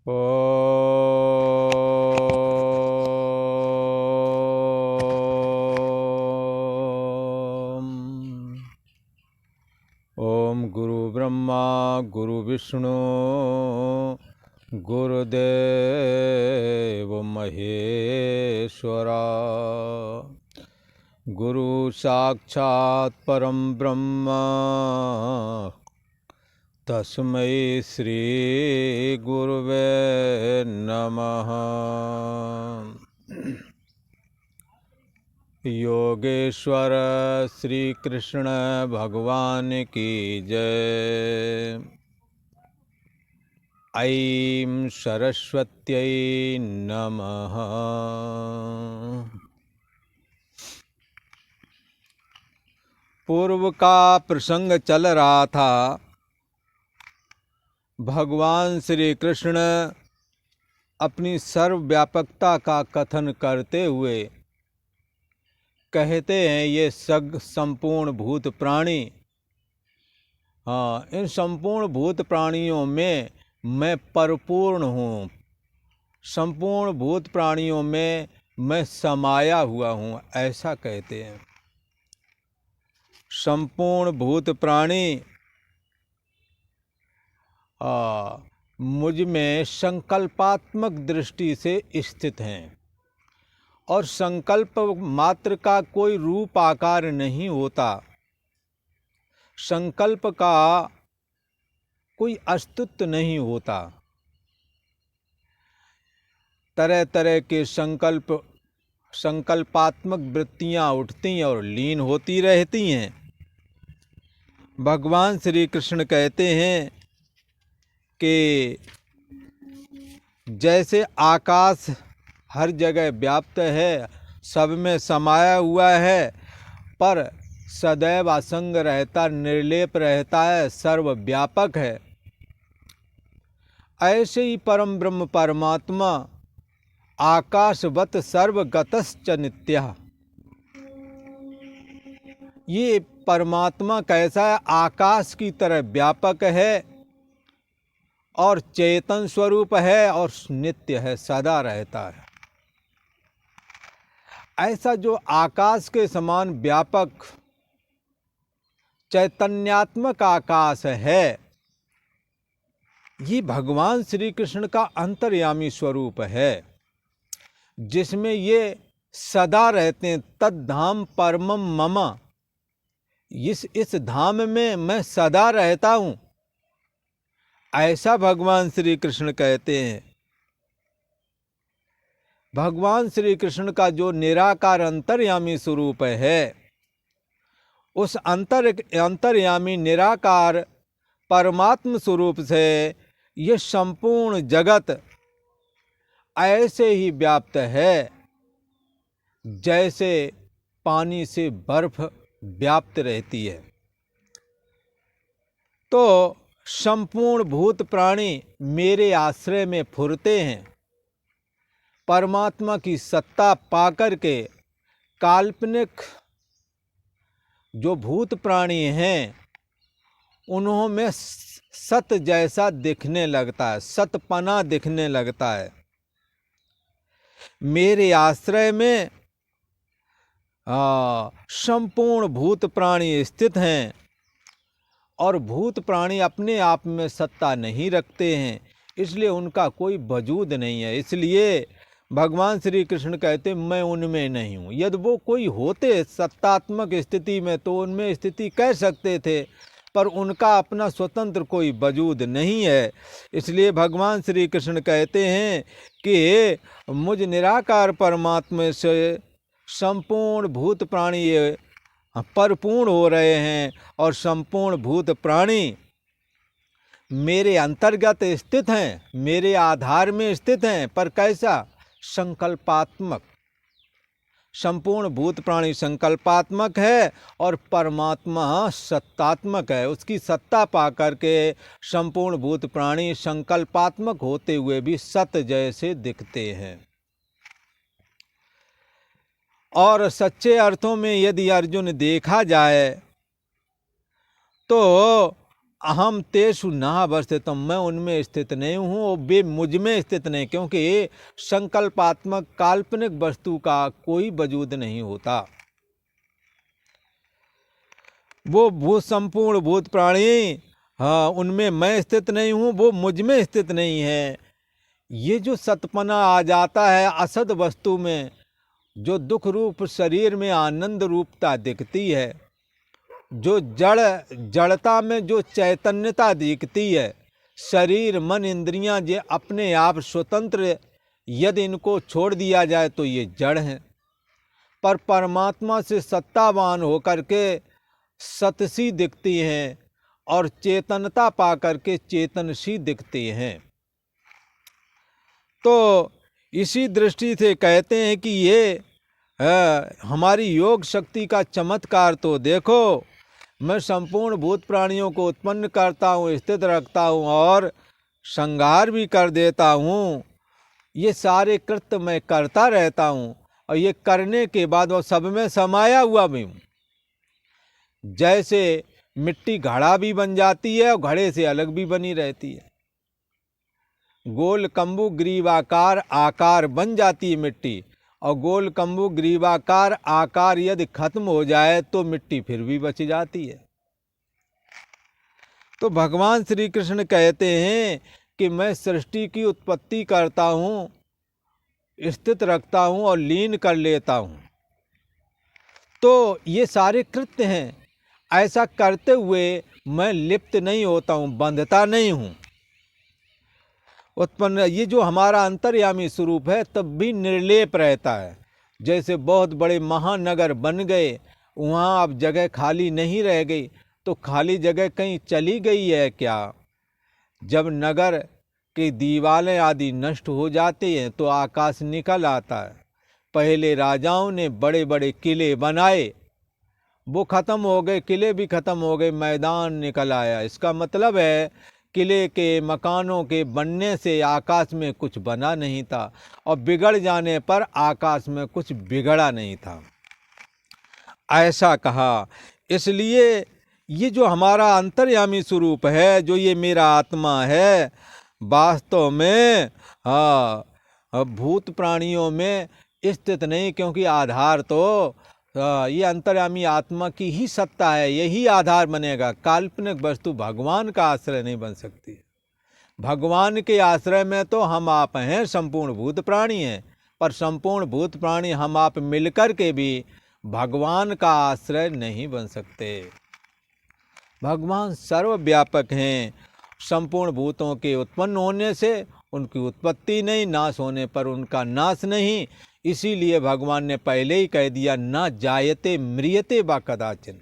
ॐ गुरु ब्रह्मा गुरु विष्णु गुरुदेव महेश्वरा गुरु साक्षात् परम ब्रह्म तस्मै श्री गुरुवे नमः। योगेश्वर श्री कृष्ण भगवान की जय। ऐं सरस्वत्यै नमः। पूर्व का प्रसंग चल रहा था। भगवान श्री कृष्ण अपनी सर्वव्यापकता का कथन करते हुए कहते हैं ये संपूर्ण भूत प्राणी, इन संपूर्ण भूत प्राणियों में मैं परिपूर्ण हूँ, संपूर्ण भूत प्राणियों में मैं समाया हुआ हूँ, ऐसा कहते हैं। संपूर्ण भूत प्राणी मुझ में संकल्पात्मक दृष्टि से स्थित हैं और संकल्प मात्र का कोई रूप आकार नहीं होता, संकल्प का कोई अस्तित्व नहीं होता। तरह तरह के संकल्पात्मक वृत्तियां उठती और लीन होती रहती हैं। भगवान श्री कृष्ण कहते हैं कि जैसे आकाश हर जगह व्याप्त है, सब में समाया हुआ है, पर सदैव असंग रहता, निर्लेप रहता है, सर्वव्यापक है, ऐसे ही परम ब्रह्म परमात्मा आकाशवत सर्वगतश्च नित्यः। ये परमात्मा कैसा है? आकाश की तरह व्यापक है और चेतन स्वरूप है और नित्य है, सदा रहता है। ऐसा जो आकाश के समान व्यापक चैतन्यात्मक आकाश है, ये भगवान श्री कृष्ण का अंतर्यामी स्वरूप है, जिसमें ये सदा रहते हैं। तद्धाम परमम मम, इस धाम में मैं सदा रहता हूँ, ऐसा भगवान श्री कृष्ण कहते हैं। भगवान श्री कृष्ण का जो निराकार अंतर्यामी स्वरूप है, उस अंतर्यामी निराकार परमात्म स्वरूप से ये संपूर्ण जगत ऐसे ही व्याप्त है जैसे पानी से बर्फ व्याप्त रहती है। तो संपूर्ण भूत प्राणी मेरे आश्रय में फुरते हैं। परमात्मा की सत्ता पाकर के काल्पनिक जो भूत प्राणी हैं, उन्होंने सत जैसा दिखने लगता है, सतपना दिखने लगता है। मेरे आश्रय में संपूर्ण भूत प्राणी स्थित हैं और भूत प्राणी अपने आप में सत्ता नहीं रखते हैं, इसलिए उनका कोई वजूद नहीं है। इसलिए भगवान श्री कृष्ण कहते मैं उनमें नहीं हूँ। यदि वो कोई होते सत्तात्मक स्थिति में तो उनमें स्थिति कह सकते थे, पर उनका अपना स्वतंत्र कोई वजूद नहीं है। इसलिए भगवान श्री कृष्ण कहते हैं कि मुझ निराकार परमात्मा से संपूर्ण भूत प्राणी परिपूर्ण हो रहे हैं और संपूर्ण भूत प्राणी मेरे अंतर्गत स्थित हैं, मेरे आधार में स्थित हैं। पर कैसा? संकल्पात्मक। संपूर्ण भूत प्राणी संकल्पात्मक है और परमात्मा सत्तात्मक है। उसकी सत्ता पा करके संपूर्ण भूत प्राणी संकल्पात्मक होते हुए भी सत्य जैसे दिखते हैं। और सच्चे अर्थों में यदि अर्जुन देखा जाए तो अहम तेषु न अवस्थितम, मैं उनमें स्थित नहीं हूँ और वे मुझ में स्थित नहीं, क्योंकि संकल्पात्मक काल्पनिक वस्तु का कोई वजूद नहीं होता। वो भूत संपूर्ण भूत प्राणी, हाँ, उनमें मैं स्थित नहीं हूँ, वो मुझ में स्थित नहीं है। ये जो सतपना आ जाता है असद वस्तु में, जो दुख रूप शरीर में आनंद रूपता दिखती है, जो जड़ता में जो चैतन्यता दिखती है, शरीर मन इंद्रियां ये अपने आप स्वतंत्र, यदि इनको छोड़ दिया जाए तो ये जड़ हैं, पर परमात्मा से सत्तावान होकर के सतसी दिखती हैं और चेतनता पा करके चेतनसी दिखती हैं। तो इसी दृष्टि से कहते हैं कि ये हमारी योग शक्ति का चमत्कार तो देखो, मैं संपूर्ण भूत प्राणियों को उत्पन्न करता हूँ, स्थित रखता हूँ और संहार भी कर देता हूँ। ये सारे कृत्य मैं करता रहता हूँ और ये करने के बाद वो सब में समाया हुआ भी हूँ। जैसे मिट्टी घड़ा भी बन जाती है और घड़े से अलग भी बनी रहती है। गोल कम्बु ग्रीवाकार आकार बन जाती है मिट्टी, और गोल कम्बु ग्रीवाकार आकार यदि खत्म हो जाए तो मिट्टी फिर भी बच जाती है। तो भगवान श्री कृष्ण कहते हैं कि मैं सृष्टि की उत्पत्ति करता हूँ, स्थित रखता हूँ और लीन कर लेता हूँ। तो ये सारे कृत्य हैं। ऐसा करते हुए मैं लिप्त नहीं होता हूँ, बंधता नहीं हूँ। उत्पन्न ये जो हमारा अंतर्यामी स्वरूप है तब भी निर्लेप रहता है। जैसे बहुत बड़े महानगर बन गए, वहाँ अब जगह खाली नहीं रह गई, तो खाली जगह कहीं चली गई है क्या? जब नगर की दीवारें आदि नष्ट हो जाती हैं तो आकाश निकल आता है। पहले राजाओं ने बड़े बड़े किले बनाए, वो खत्म हो गए, किले भी खत्म हो गए, मैदान निकल आया। इसका मतलब है किले के मकानों के बनने से आकाश में कुछ बना नहीं था और बिगड़ जाने पर आकाश में कुछ बिगड़ा नहीं था, ऐसा कहा। इसलिए ये जो हमारा अंतर्यामी स्वरूप है, जो ये मेरा आत्मा है, वास्तव में भूत प्राणियों में स्थित नहीं, क्योंकि आधार तो ये अंतर्यामी आत्मा की ही सत्ता है, यही आधार बनेगा। काल्पनिक वस्तु भगवान का आश्रय नहीं बन सकती। भगवान के आश्रय में तो हम आप हैं, संपूर्ण भूत प्राणी हैं, पर संपूर्ण भूत प्राणी हम आप मिलकर के भी भगवान का आश्रय नहीं बन सकते। भगवान सर्वव्यापक हैं। संपूर्ण भूतों के उत्पन्न होने से उनकी उत्पत्ति नहीं, नाश होने पर उनका नाश नहीं। इसीलिए भगवान ने पहले ही कह दिया, न जायते म्रियते वा कदाचन।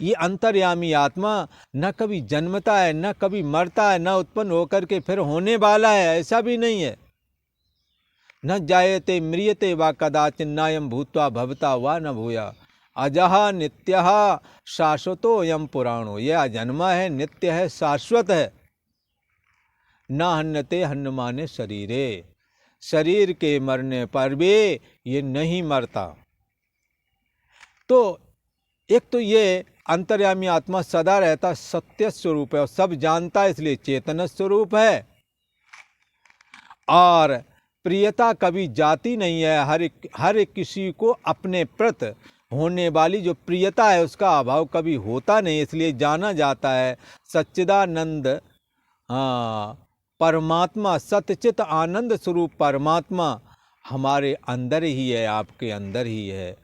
ये अंतर्यामी आत्मा न कभी जन्मता है, न कभी मरता है, न उत्पन्न होकर के फिर होने वाला है, ऐसा भी नहीं है। न जायते म्रियते वा कदाचन, नायम भूत्वा भवता वा न भूया, अजः नित्यः शाश्वतो यम पुराणो। यह अजन्मा है, नित्य है, शाश्वत है। न हन्यते हन्यमाने शरीरे, शरीर के मरने पर भी ये नहीं मरता। तो एक तो ये अंतर्यामी आत्मा सदा रहता सत्य स्वरूप है और सब जानता है, इसलिए चेतन स्वरूप है। और प्रियता कभी जाती नहीं है, हर एक किसी को अपने प्रति होने वाली जो प्रियता है उसका अभाव कभी होता नहीं, इसलिए जाना जाता है सच्चिदानंद परमात्मा, सतचित आनंद स्वरूप परमात्मा हमारे अंदर ही है, आपके अंदर ही है।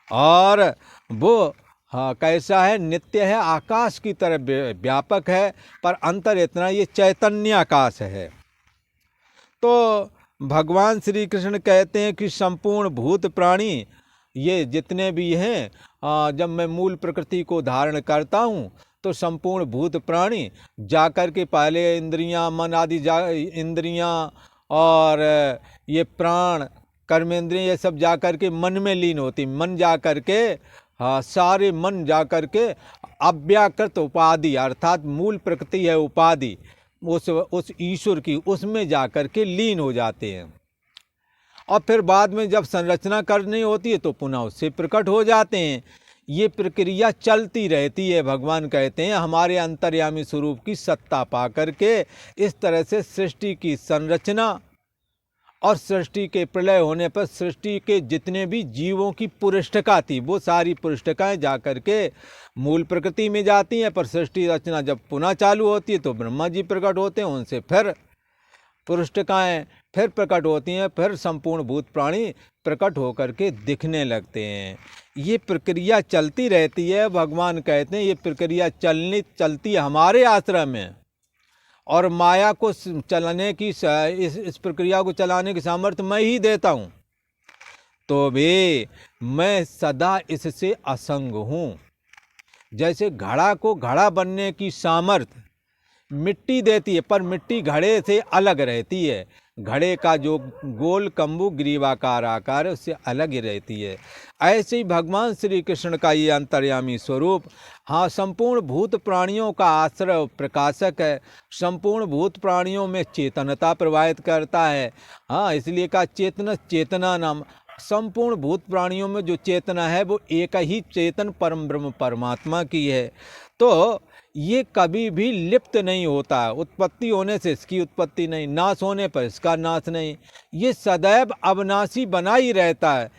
और वो कैसा है? नित्य है, आकाश की तरह व्यापक है, पर अंतर इतना, ये चैतन्य आकाश है। तो भगवान श्री कृष्ण कहते हैं कि संपूर्ण भूत प्राणी ये जितने भी हैं, जब मैं मूल प्रकृति को धारण करता हूँ तो संपूर्ण भूत प्राणी जाकर के पहले इंद्रियां, मन आदि इंद्रियां और ये प्राण कर्मेंद्रियां, ये सब जाकर के मन में लीन होती। मन जाकर के सारे मन जाकर के अव्याकृत उपाधि, अर्थात मूल प्रकृति है उपाधि, उस ईश्वर की, उसमें जाकर के लीन हो जाते हैं। और फिर बाद में जब संरचना करनी होती है तो पुनः उससे प्रकट हो जाते हैं। ये प्रक्रिया चलती रहती है। भगवान कहते हैं हमारे अंतर्यामी स्वरूप की सत्ता पा करके इस तरह से सृष्टि की संरचना और सृष्टि के प्रलय होने पर सृष्टि के जितने भी जीवों की पुरुष्टिका थी वो सारी पुरुष्टिकाएँ जा कर के मूल प्रकृति में जाती हैं। पर सृष्टि रचना जब पुनः चालू होती है तो ब्रह्मा जी प्रकट होते हैं, उनसे फिर पुरुष्टिकाएँ फिर प्रकट होती हैं, फिर संपूर्ण भूत प्राणी प्रकट होकर के दिखने लगते हैं। ये प्रक्रिया चलती रहती है। भगवान कहते हैं ये प्रक्रिया चलती है हमारे आश्रम में, और माया को चलाने की इस प्रक्रिया को चलाने की सामर्थ्य मैं ही देता हूँ। तो भी मैं सदा इससे असंग हूँ। जैसे घड़ा को घड़ा बनने की सामर्थ्य मिट्टी देती है, पर मिट्टी घड़े से अलग रहती है। घड़े का जो गोल कम्बू ग्रीवाकार आकार है उससे अलग ही रहती है। ऐसे ही भगवान श्री कृष्ण का ये अंतर्यामी स्वरूप हाँ संपूर्ण भूत प्राणियों का आश्रय प्रकाशक है, संपूर्ण भूत प्राणियों में चेतनता प्रवाहित करता है। हाँ इसलिए का चेतना नाम संपूर्ण भूत प्राणियों में जो चेतना है वो एक ही चेतन परम ब्रह्म परमात्मा की है। तो ये कभी भी लिप्त नहीं होता है। उत्पत्ति होने से इसकी उत्पत्ति नहीं, नाश होने पर इसका नाश नहीं। ये सदैव अविनाशी बना ही रहता है,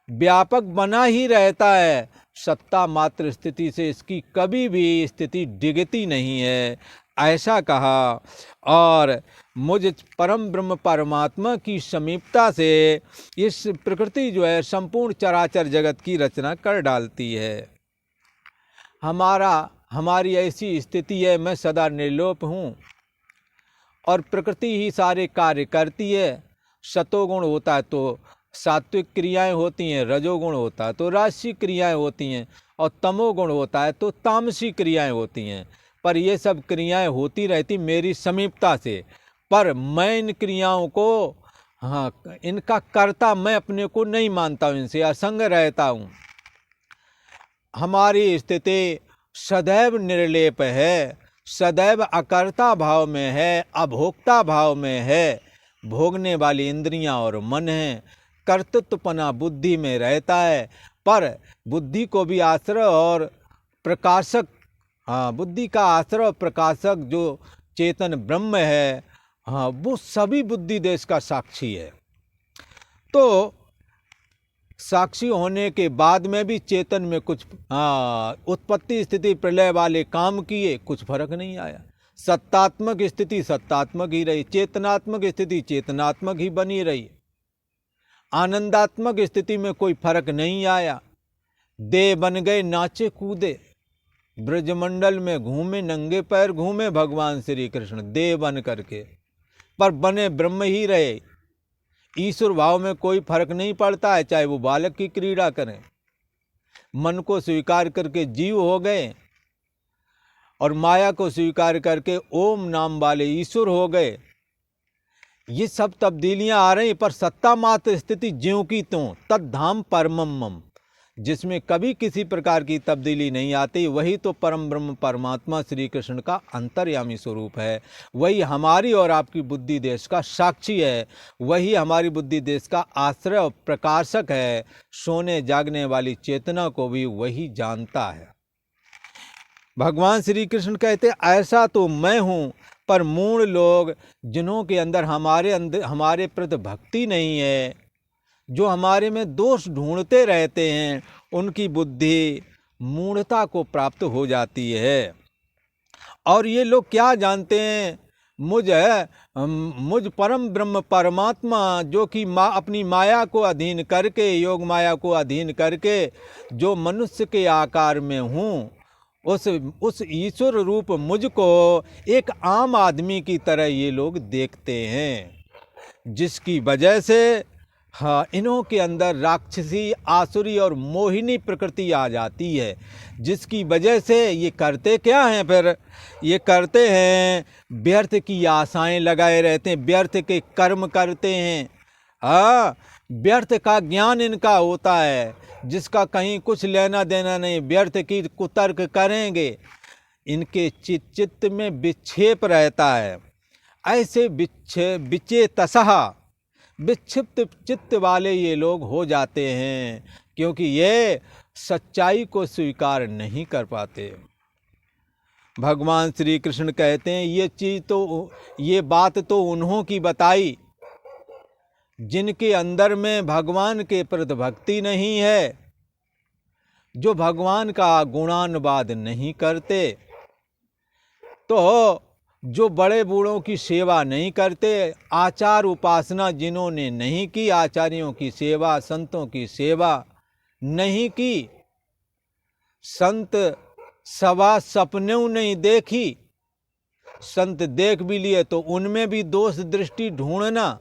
व्यापक बना ही रहता है। सत्ता मात्र स्थिति से इसकी कभी भी स्थिति डिगती नहीं है, ऐसा कहा। और मुझ परम ब्रह्म परमात्मा की समीपता से इस प्रकृति जो है संपूर्ण चराचर जगत की रचना कर डालती है। हमारी ऐसी स्थिति है, मैं सदा निर्लोप हूँ और प्रकृति ही सारे कार्य करती है। सतोगुण होता है तो सात्विक क्रियाएं होती हैं, रजोगुण होता है तो राजसी क्रियाएं होती हैं, और तमोगुण होता है तो तामसी क्रियाएं होती हैं। पर ये सब क्रियाएं होती रहती मेरी समीपता से, पर मैं इन क्रियाओं को हाँ इनका कर्ता मैं अपने को नहीं मानता हूँ, इनसे असंग रहता हूँ। हमारी स्थिति सदैव निर्लेप है, सदैव अकर्ता भाव में है, अभोक्ता भाव में है। भोगने वाली इंद्रियां और मन है, कर्तृत्वपना बुद्धि में रहता है। पर बुद्धि को भी आश्रय और प्रकाशक हाँ बुद्धि का आश्रय और प्रकाशक जो चेतन ब्रह्म है हाँ वो सभी बुद्धि देश का साक्षी है। तो साक्षी होने के बाद में भी चेतन में कुछ उत्पत्ति स्थिति प्रलय वाले काम किए, कुछ फर्क नहीं आया। सत्तात्मक स्थिति सत्तात्मक ही रही, चेतनात्मक स्थिति चेतनात्मक ही बनी रही। आनंदात्मक स्थिति में कोई फर्क नहीं आया। देव बन गए, नाचे कूदे, ब्रजमंडल में घूमे, नंगे पैर घूमे भगवान श्री कृष्ण देव बन करके, पर बने ब्रह्म ही रहे। ईश्वर भाव में कोई फर्क नहीं पड़ता है, चाहे वो बालक की क्रीड़ा करें। मन को स्वीकार करके जीव हो गए और माया को स्वीकार करके ओम नाम वाले ईश्वर हो गए। ये सब तब्दीलियां आ रही, पर सत्ता मात्र स्थिति ज्यों की त्यों तद्धाम परमम मम, जिसमें कभी किसी प्रकार की तब्दीली नहीं आती, वही तो परम ब्रह्म परमात्मा श्री कृष्ण का अंतर्यामी स्वरूप है। वही हमारी और आपकी बुद्धि देश का साक्षी है, वही हमारी बुद्धि देश का आश्रय और प्रकाशक है। सोने जागने वाली चेतना को भी वही जानता है। भगवान श्री कृष्ण कहते ऐसा तो मैं हूँ, पर मूढ़ लोग जिन्हों के अंदर हमारे प्रति भक्ति नहीं है, जो हमारे में दोष ढूंढते रहते हैं, उनकी बुद्धि मूढ़ता को प्राप्त हो जाती है। और ये लोग क्या जानते हैं, मुझ परम ब्रह्म परमात्मा जो कि अपनी माया को अधीन करके, योग माया को अधीन करके जो मनुष्य के आकार में हूँ, उस ईश्वर रूप मुझको एक आम आदमी की तरह ये लोग देखते हैं, जिसकी वजह से हाँ इन्हों के अंदर राक्षसी, आसुरी और मोहिनी प्रकृति आ जाती है। जिसकी वजह से ये करते क्या हैं, फिर ये करते हैं व्यर्थ की आशाएं लगाए रहते हैं, व्यर्थ के कर्म करते हैं। हाँ व्यर्थ का ज्ञान इनका होता है, जिसका कहीं कुछ लेना देना नहीं, व्यर्थ की कुतर्क करेंगे। इनके चित्त में विक्षेप रहता है। ऐसे विचेतसः विक्षिप्त चित्त वाले ये लोग हो जाते हैं क्योंकि ये सच्चाई को स्वीकार नहीं कर पाते। भगवान श्री कृष्ण कहते हैं ये बात तो उन्हों की बताई जिनके अंदर में भगवान के प्रति भक्ति नहीं है, जो भगवान का गुणानुवाद नहीं करते, तो जो बड़े बूढ़ों की सेवा नहीं करते, आचार उपासना जिन्होंने नहीं की, आचार्यों की सेवा, संतों की सेवा नहीं की, संत सभा सपनेऊ नहीं देखी, संत देख भी लिए तो उनमें भी दोष दृष्टि ढूंढना,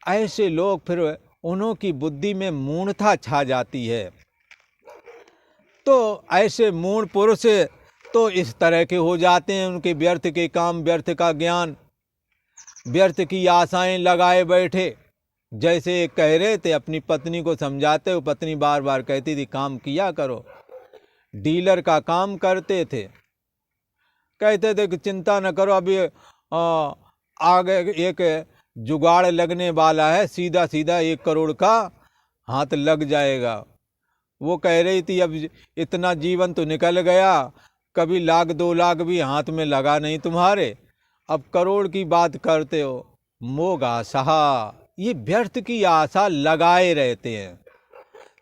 ऐसे लोग फिर उन्हों की बुद्धि में मूढ़ता छा जाती है। तो ऐसे मूढ़ पुरुष तो इस तरह के हो जाते हैं, उनके व्यर्थ के काम, व्यर्थ का ज्ञान, व्यर्थ की आशाएं लगाए बैठे। जैसे कह रहे थे, अपनी पत्नी को समझाते हो, पत्नी बार बार कहती थी काम किया करो। डीलर का काम करते थे, कहते थे कि चिंता न करो, अभी आगे एक जुगाड़ लगने वाला है, सीधा सीधा 1 करोड़ का हाथ लग जाएगा। वो कह रही थी अब इतना जीवन तो निकल गया, कभी 1 लाख 2 लाख भी हाथ में लगा नहीं तुम्हारे, अब करोड़ की बात करते हो। मोग आशा, ये व्यर्थ की आशा लगाए रहते हैं।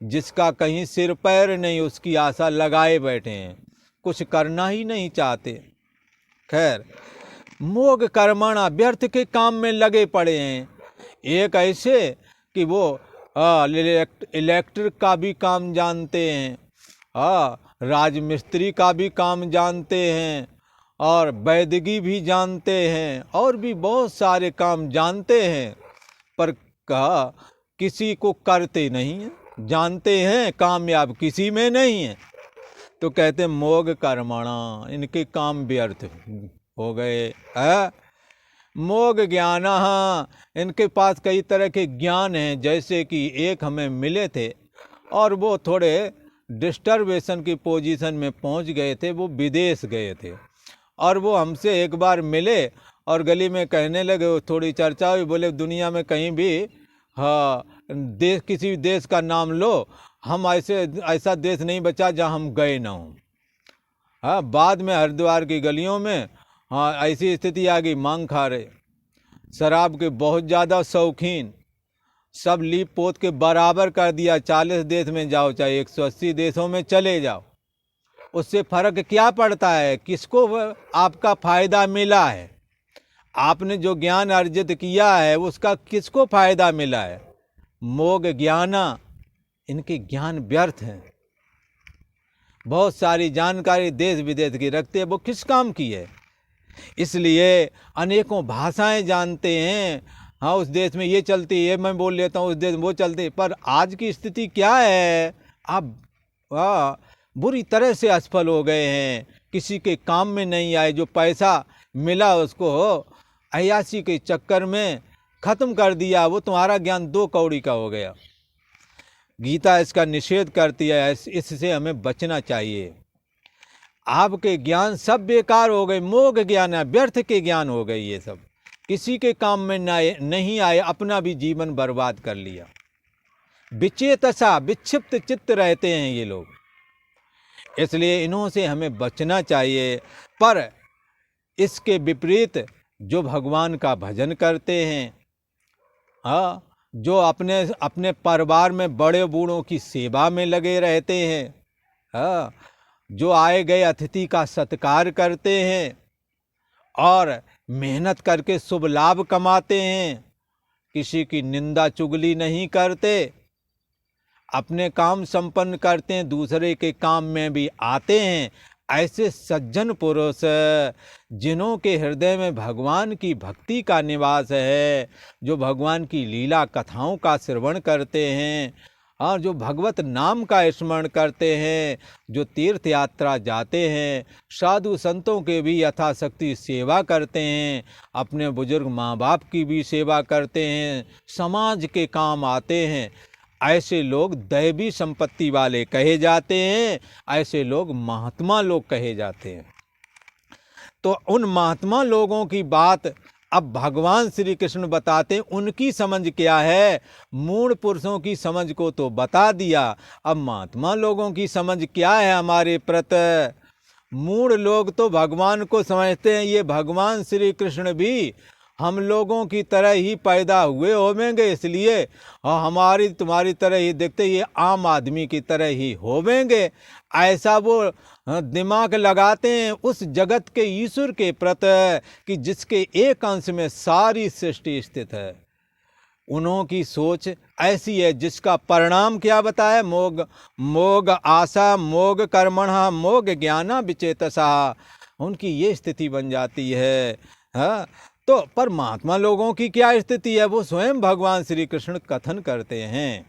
जिसका कहीं सिर पैर नहीं, उसकी आशा लगाए बैठे हैं, कुछ करना ही नहीं चाहते। खैर, मोग कर्मणा, व्यर्थ के काम में लगे पड़े हैं। एक ऐसे कि वो इलेक्ट्रिक का भी काम जानते हैं, राजमिस्त्री का भी काम जानते हैं, और वैदिकी भी जानते हैं, और भी बहुत सारे काम जानते हैं, पर किसी को करते नहीं हैं। जानते हैं, कामयाब किसी में नहीं है। तो कहते हैं मोग कर्मणा, इनके काम व्यर्थ हो गए है। मोग ज्ञान, इनके पास कई तरह के ज्ञान हैं। जैसे कि एक हमें मिले थे और वो थोड़े डिस्टर्बेशन की पोजीशन में पहुंच गए थे, वो विदेश गए थे, और वो हमसे एक बार मिले और गली में कहने लगे, थोड़ी चर्चा हुई, बोले दुनिया में कहीं भी देश, किसी देश का नाम लो, हम ऐसा देश नहीं बचा जहाँ हम गए ना हों। बाद में हरिद्वार की गलियों में ऐसी स्थिति आ गई, मांग खा रहे, शराब के बहुत ज़्यादा शौकीन, सब लीप पोत के बराबर कर दिया। 40 देश में जाओ, चाहे 180 देशों में चले जाओ, उससे फ़र्क क्या पड़ता है? किसको आपका फ़ायदा मिला है? आपने जो ज्ञान अर्जित किया है उसका किसको फ़ायदा मिला है? मोग ज्ञाना, इनके ज्ञान व्यर्थ हैं। बहुत सारी जानकारी देश विदेश की रखते हैं, वो किस काम की है? इसलिए अनेकों भाषाएं जानते हैं, उस देश में ये चलती है, मैं बोल लेता हूँ, उस देश में वो चलती है। पर आज की स्थिति क्या है? आप बुरी तरह से असफल हो गए हैं, किसी के काम में नहीं आए। जो पैसा मिला उसको अय्यासी के चक्कर में ख़त्म कर दिया, वो तुम्हारा ज्ञान 2 कौड़ी का हो गया। गीता इसका निषेध करती है, इससे हमें बचना चाहिए। आपके ज्ञान सब बेकार हो गए, मोग ज्ञान है, व्यर्थ के ज्ञान हो गए, ये सब किसी के काम में नहीं आए, अपना भी जीवन बर्बाद कर लिया। विचेतसा, विक्षिप्त चित्त रहते हैं ये लोग, इसलिए इन्हों से हमें बचना चाहिए। पर इसके विपरीत जो भगवान का भजन करते हैं, जो अपने परिवार में बड़े बूढ़ों की सेवा में लगे रहते हैं, जो आए गए अतिथि का सत्कार करते हैं और मेहनत करके शुभ लाभ कमाते हैं, किसी की निंदा चुगली नहीं करते, अपने काम संपन्न करते हैं, दूसरे के काम में भी आते हैं, ऐसे सज्जन पुरुष जिन्हों के हृदय में भगवान की भक्ति का निवास है, जो भगवान की लीला कथाओं का श्रवण करते हैं और जो भगवत नाम का स्मरण करते हैं, जो तीर्थ यात्रा जाते हैं, साधु संतों के भी यथाशक्ति सेवा करते हैं, अपने बुजुर्ग माँ बाप की भी सेवा करते हैं, समाज के काम आते हैं, ऐसे लोग दैवी संपत्ति वाले कहे जाते हैं, ऐसे लोग महात्मा लोग कहे जाते हैं। तो उन महात्मा लोगों की बात अब भगवान श्री कृष्ण बताते हैं उनकी समझ क्या है। मूढ़ पुरुषों की समझ को तो बता दिया, अब महात्मा लोगों की समझ क्या है हमारे प्रति। मूढ़ लोग तो भगवान को समझते हैं ये भगवान श्री कृष्ण भी हम लोगों की तरह ही पैदा हुए होवेंगे, इसलिए हमारी तुम्हारी तरह ही देखते ये आम आदमी की तरह ही होवेंगे, ऐसा वो दिमाग लगाते हैं उस जगत के ईश्वर के प्रति कि जिसके एक अंश में सारी सृष्टि स्थित है। उन्हों की सोच ऐसी है जिसका परिणाम क्या बताया, मोग आशा मोग कर्मणा मोग ज्ञाना विचेतसा, उनकी ये स्थिति बन जाती है। हाँ, तो पर महात्मा लोगों की क्या स्थिति है वो स्वयं भगवान श्री कृष्ण कथन करते हैं।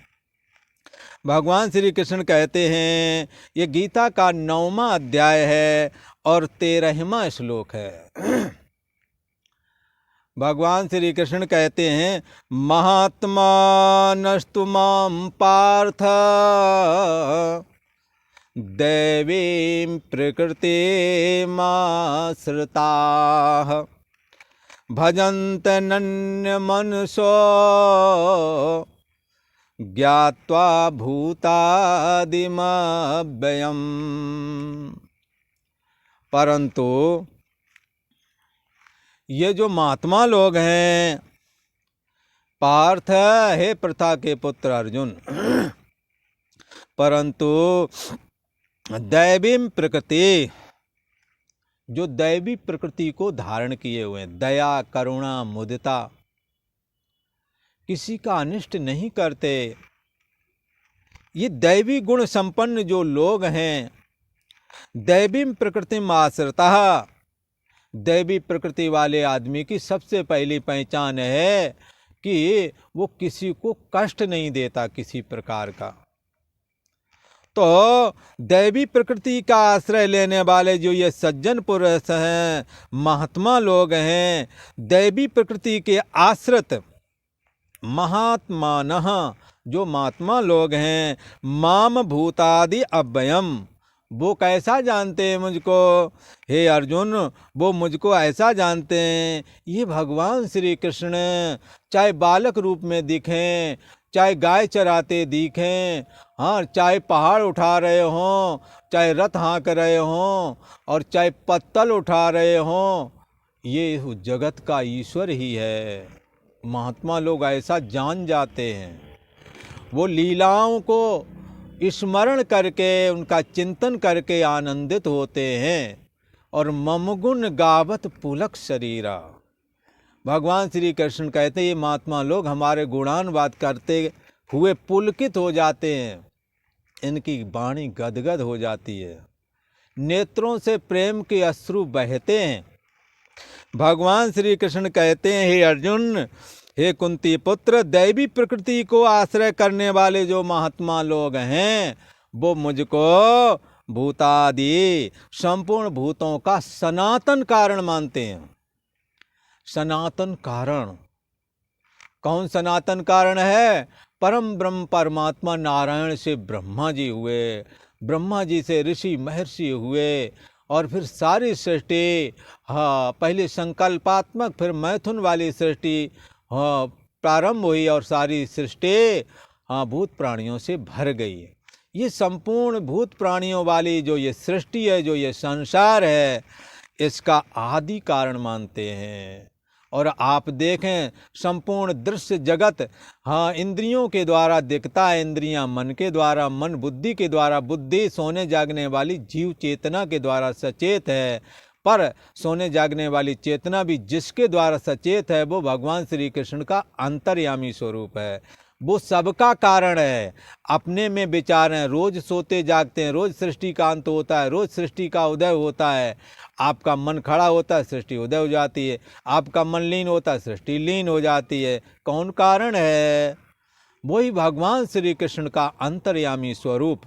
भगवान श्री कृष्ण कहते हैं, ये गीता का 9वां अध्याय है और 13वां श्लोक है। भगवान श्री कृष्ण कहते हैं, महात्मानस्तु मां पार्थ दैवीं प्रकृतिमाश्रिताः भजन्तनन्यमनसो ज्ञात्वा भूतादिमव्ययम्। परंतु ये जो महात्मा लोग हैं, पार्थ हे प्रथा के पुत्र अर्जुन, परंतु दैवीं प्रकृति, जो दैवी प्रकृति को धारण किए हुए हैं, दया करुणा मुदिता, किसी का अनिष्ट नहीं करते, ये दैवी गुण संपन्न जो लोग हैं, दैवी प्रकृति में आश्रिता, दैवी प्रकृति वाले आदमी की सबसे पहली पहचान है कि वो किसी को कष्ट नहीं देता किसी प्रकार का। तो दैवी प्रकृति का आश्रय लेने वाले जो ये सज्जन पुरुष हैं, महात्मा लोग हैं, दैवी प्रकृति के आश्रित महात्मानः, जो महात्मा लोग हैं, माम भूतादि अव्ययम्, वो कैसा जानते हैं मुझको, हे अर्जुन वो मुझको ऐसा जानते हैं, ये भगवान श्री कृष्ण चाहे बालक रूप में दिखें, चाहे गाय चराते दिखें, हाँ, चाहे पहाड़ उठा रहे हों, चाहे रथ हाँक रहे हों और चाहे पत्तल उठा रहे हों, ये जगत का ईश्वर ही है। महात्मा लोग ऐसा जान जाते हैं, वो लीलाओं को स्मरण करके उनका चिंतन करके आनंदित होते हैं। और ममगुण गावत पुलक शरीरा, भगवान श्री कृष्ण कहते हैं ये महात्मा लोग हमारे गुणानुवाद करते हुए पुलकित हो जाते हैं, इनकी वाणी गदगद हो जाती है, नेत्रों से प्रेम के अश्रु बहते हैं। भगवान श्री कृष्ण कहते हैं, हे अर्जुन हे कुंती पुत्र, दैवी प्रकृति को आश्रय करने वाले जो महात्मा लोग हैं, वो मुझको भूतादि संपूर्ण भूतों का सनातन कारण मानते हैं। सनातन कारण, कौन सनातन कारण है? परम ब्रह्म परमात्मा नारायण से ब्रह्मा जी हुए, ब्रह्मा जी से ऋषि महर्षि हुए, और फिर सारी सृष्टि, हाँ, पहले संकल्पात्मक फिर मैथुन वाली सृष्टि प्रारंभ हुई और सारी सृष्टि भूत प्राणियों से भर गई है। ये संपूर्ण भूत प्राणियों वाली जो ये सृष्टि है, जो ये संसार है, इसका आदि कारण मानते हैं। और आप देखें संपूर्ण दृश्य जगत इंद्रियों के द्वारा दिखता है, इंद्रियां मन के द्वारा, मन बुद्धि के द्वारा, बुद्धि सोने जागने वाली जीव चेतना के द्वारा सचेत है। पर सोने जागने वाली चेतना भी जिसके द्वारा सचेत है वो भगवान श्री कृष्ण का अंतर्यामी स्वरूप है, वो सबका कारण है। अपने में विचार हैं, रोज सोते जागते हैं, रोज सृष्टि का अंत होता है, रोज सृष्टि का उदय होता है। आपका मन खड़ा होता है, सृष्टि उदय हो जाती है, आपका मन लीन होता है, सृष्टि लीन हो जाती है। कौन कारण है? वही भगवान श्री कृष्ण का अंतर्यामी स्वरूप।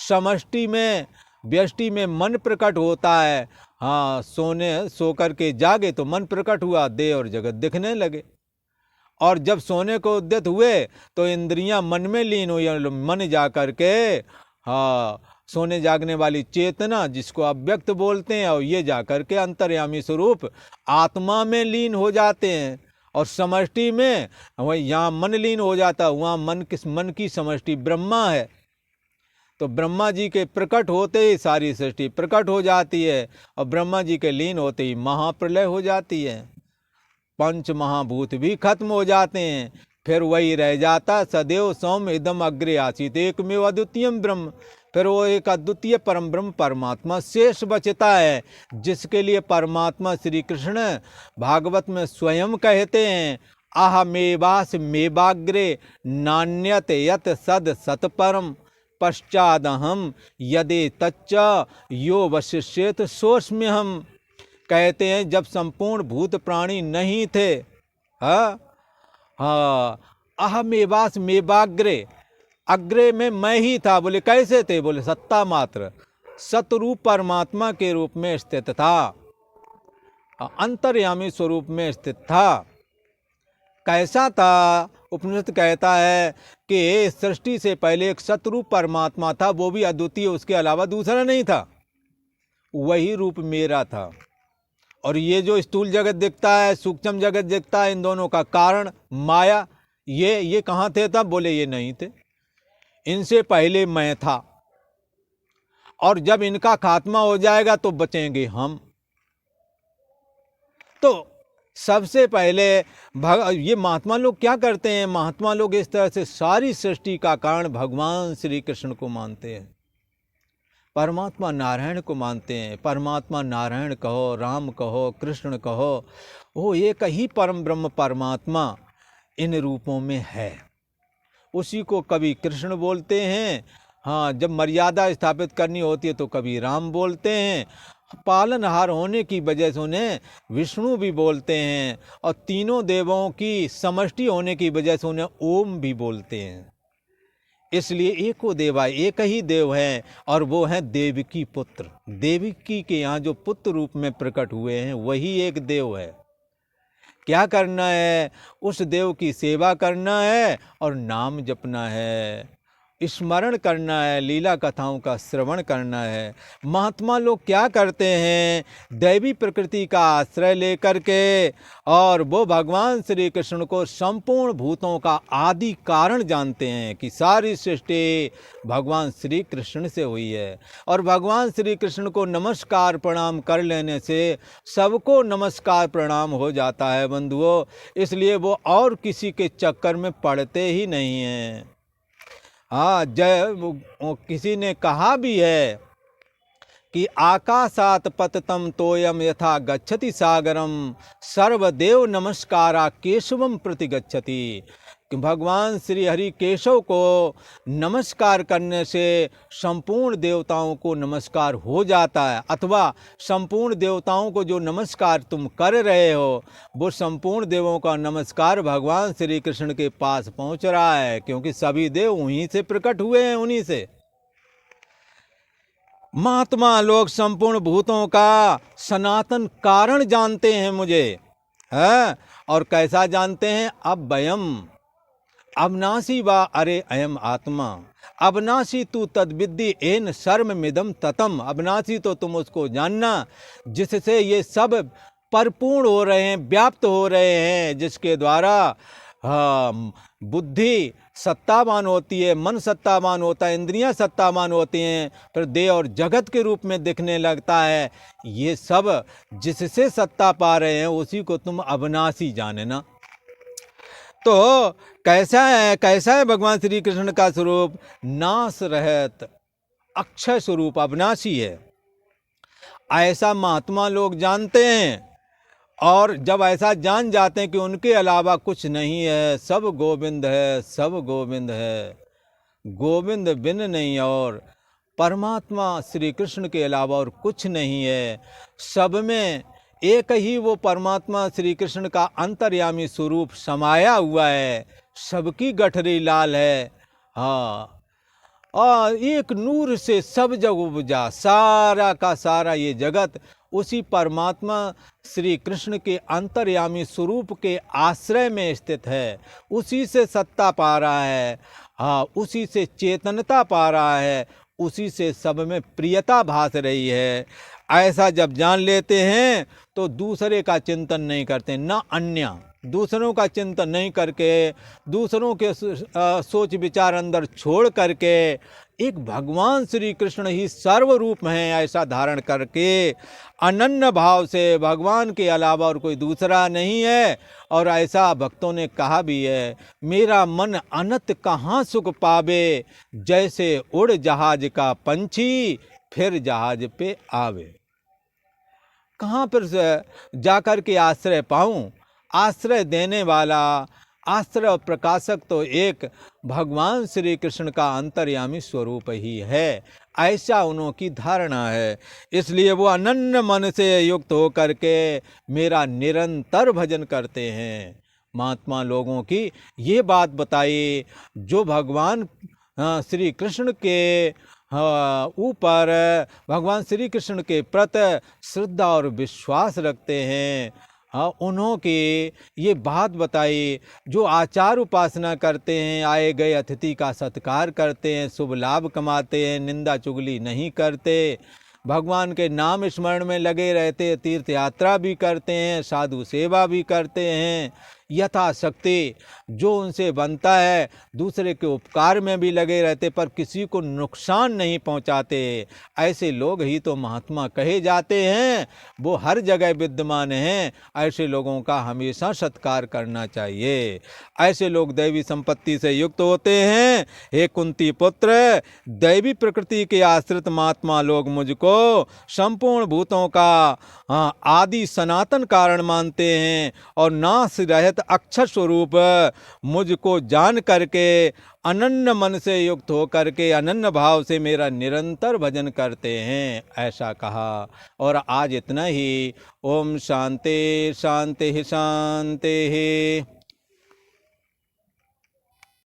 समष्टि में व्यष्टि में मन प्रकट होता है, हाँ, सो करके जागे तो मन प्रकट हुआ, देह और जगत दिखने लगे। और जब सोने को उद्यत हुए तो इंद्रियां मन में लीन हुई, मन जा करके सोने जागने वाली चेतना जिसको अव्यक्त बोलते हैं, और ये जाकर के अंतर्यामी स्वरूप आत्मा में लीन हो जाते हैं। और समष्टि में वही यहाँ मन लीन हो जाता है, वहाँ मन की समष्टि ब्रह्मा है। तो ब्रह्मा जी के प्रकट होते ही सारी सृष्टि प्रकट हो जाती है, और ब्रह्मा जी के लीन होते ही महाप्रलय हो जाती है। पंच महाभूत भी खत्म हो जाते हैं, फिर वही रह जाता सदैव सौम्य इदम अग्रे आसीत एकमेव अद्वितीयम ब्रह्म। फिर वो एक अद्वितीय परम ब्रह्म परमात्मा शेष बचता है, जिसके लिए परमात्मा श्री कृष्ण भागवत में स्वयं कहते हैं, अहमेवास मेवाग्रे नान्यत यत सद सतपरम पश्चादहम यदि तच्च यो वशिष्येत सोऽस्म्यहम्। कहते हैं जब संपूर्ण भूत प्राणी नहीं थे, अहमेवास मेवाग्रे, अग्रे में मैं ही था। बोले कैसे थे? बोले सत्ता मात्र, सतरूप परमात्मा के रूप में स्थित था, अंतर्यामी स्वरूप में स्थित था। कैसा था? उपनिषद कहता है कि सृष्टि से पहले एक सतरूप परमात्मा था, वो भी अद्वितीय, उसके अलावा दूसरा नहीं था। वही रूप मेरा था। और ये जो स्थूल जगत दिखता है, सूक्ष्म जगत दिखता है, इन दोनों का कारण माया, ये कहाँ थे तब? बोले ये नहीं थे, इनसे पहले मैं था, और जब इनका खात्मा हो जाएगा तो बचेंगे हम। तो सबसे पहले ये महात्मा लोग क्या करते हैं? महात्मा लोग इस तरह से सारी सृष्टि का कारण भगवान श्री कृष्ण को मानते हैं, परमात्मा नारायण को मानते हैं। परमात्मा नारायण कहो, राम कहो, कृष्ण कहो, वो एक ही परम ब्रह्म परमात्मा इन रूपों में है। उसी को कभी कृष्ण बोलते हैं, हाँ, जब मर्यादा स्थापित करनी होती है तो कभी राम बोलते हैं, पालनहार होने की वजह से उन्हें विष्णु भी बोलते हैं, और तीनों देवों की समष्टि होने की वजह से उन्हें ओम भी बोलते हैं। इसलिए एको देवा, एक ही देव है, और वो है देवकी पुत्र। देवकी के यहाँ जो पुत्र रूप में प्रकट हुए हैं वही एक देव है। क्या करना है? उस देव की सेवा करना है और नाम जपना है, स्मरण करना है, लीला कथाओं का श्रवण करना है। महात्मा लोग क्या करते हैं? दैवी प्रकृति का आश्रय लेकर के, और वो भगवान श्री कृष्ण को संपूर्ण भूतों का आदि कारण जानते हैं कि सारी सृष्टि भगवान श्री कृष्ण से हुई है। और भगवान श्री कृष्ण को नमस्कार प्रणाम कर लेने से सबको नमस्कार प्रणाम हो जाता है बंधुओं। इसलिए वो और किसी के चक्कर में पड़ते ही नहीं हैं। हाँ, किसी ने कहा भी है कि आकाशात पततम तोयम यथा गच्छति सागरम सर्वदेव नमस्कारा केशवम प्रति गच्छति। कि भगवान श्री हरि केशव को नमस्कार करने से संपूर्ण देवताओं को नमस्कार हो जाता है, अथवा संपूर्ण देवताओं को जो नमस्कार तुम कर रहे हो वो संपूर्ण देवों का नमस्कार भगवान श्री कृष्ण के पास पहुंच रहा है, क्योंकि सभी देव उन्हीं से प्रकट हुए हैं, उन्हीं से। महात्मा लोग संपूर्ण भूतों का सनातन कारण जानते हैं मुझे, है? और कैसा जानते हैं? अब वयम अविनाशी वा अरे अयम आत्मा अविनाशी तू तद्विद्धि एन सर्वमिदं ततम। अविनाशी तो तुम उसको जानना जिससे ये सब परिपूर्ण हो रहे हैं, व्याप्त हो रहे हैं, जिसके द्वारा बुद्धि सत्तावान होती है, मन सत्तावान होता है, इंद्रियां सत्तावान होती हैं, फिर देह और जगत के रूप में दिखने लगता है। ये सब जिससे सत्ता पा रहे हैं उसी को तुम अविनाशी जानना। तो कैसा है भगवान श्री कृष्ण का स्वरूप? नाश रहित अक्षय स्वरूप अविनाशी है, ऐसा महात्मा लोग जानते हैं। और जब ऐसा जान जाते हैं कि उनके अलावा कुछ नहीं है, सब गोविंद है, सब गोविंद है, गोविंद बिन नहीं और परमात्मा श्री कृष्ण के अलावा और कुछ नहीं है, सब में एक ही वो परमात्मा श्री कृष्ण का अंतर्यामी स्वरूप समाया हुआ है, सबकी गठरी लाल है। हाँ, और एक नूर से सब जग उपजा, सारा का सारा ये जगत उसी परमात्मा श्री कृष्ण के अंतर्यामी स्वरूप के आश्रय में स्थित है, उसी से सत्ता पा रहा है, हाँ, उसी से चेतनता पा रहा है, उसी से सब में प्रियता भास रही है। ऐसा जब जान लेते हैं तो दूसरे का चिंतन नहीं करते, न अन्य, दूसरों का चिंतन नहीं करके, दूसरों के सोच विचार अंदर छोड़ करके एक भगवान श्री कृष्ण ही सर्व रूप हैं ऐसा धारण करके अनन्य भाव से भगवान के अलावा और कोई दूसरा नहीं है। और ऐसा भक्तों ने कहा भी है, मेरा मन अनंत कहाँ सुख पावे, जैसे उड़ जहाज का पंछी फिर जहाज पे आवे। कहाँ पर जाकर के आश्रय पाऊँ? आश्रय देने वाला, आश्रय और प्रकाशक तो एक भगवान श्री कृष्ण का अंतर्यामी स्वरूप ही है, ऐसा उनकी धारणा है। इसलिए वो अनन्य मन से युक्त होकर के मेरा निरंतर भजन करते हैं। महात्मा लोगों की ये बात बताई, जो भगवान श्री कृष्ण के ऊपर, भगवान श्री कृष्ण के प्रति श्रद्धा और विश्वास रखते हैं, उन्हों की ये बात बताई। जो आचार उपासना करते हैं, आए गए अतिथि का सत्कार करते हैं, शुभ लाभ कमाते हैं, निंदा चुगली नहीं करते, भगवान के नाम स्मरण में लगे रहते, तीर्थ यात्रा भी करते हैं, साधु सेवा भी करते हैं, यथाशक्ति जो उनसे बनता है दूसरे के उपकार में भी लगे रहते, पर किसी को नुकसान नहीं पहुंचाते। ऐसे लोग ही तो महात्मा कहे जाते हैं, वो हर जगह विद्यमान हैं। ऐसे लोगों का हमेशा सत्कार करना चाहिए। ऐसे लोग दैवी संपत्ति से युक्त होते हैं। हे कुंती पुत्र, दैवी प्रकृति के आश्रित महात्मा लोग मुझको संपूर्ण भूतों का आदि सनातन कारण मानते हैं और नाश रहित अक्षर स्वरूप मुझको जान करके अनन्य मन से युक्त होकर के अनन्य भाव से मेरा निरंतर भजन करते हैं, ऐसा कहा। और आज इतना ही। ओम शांति शांति शांति।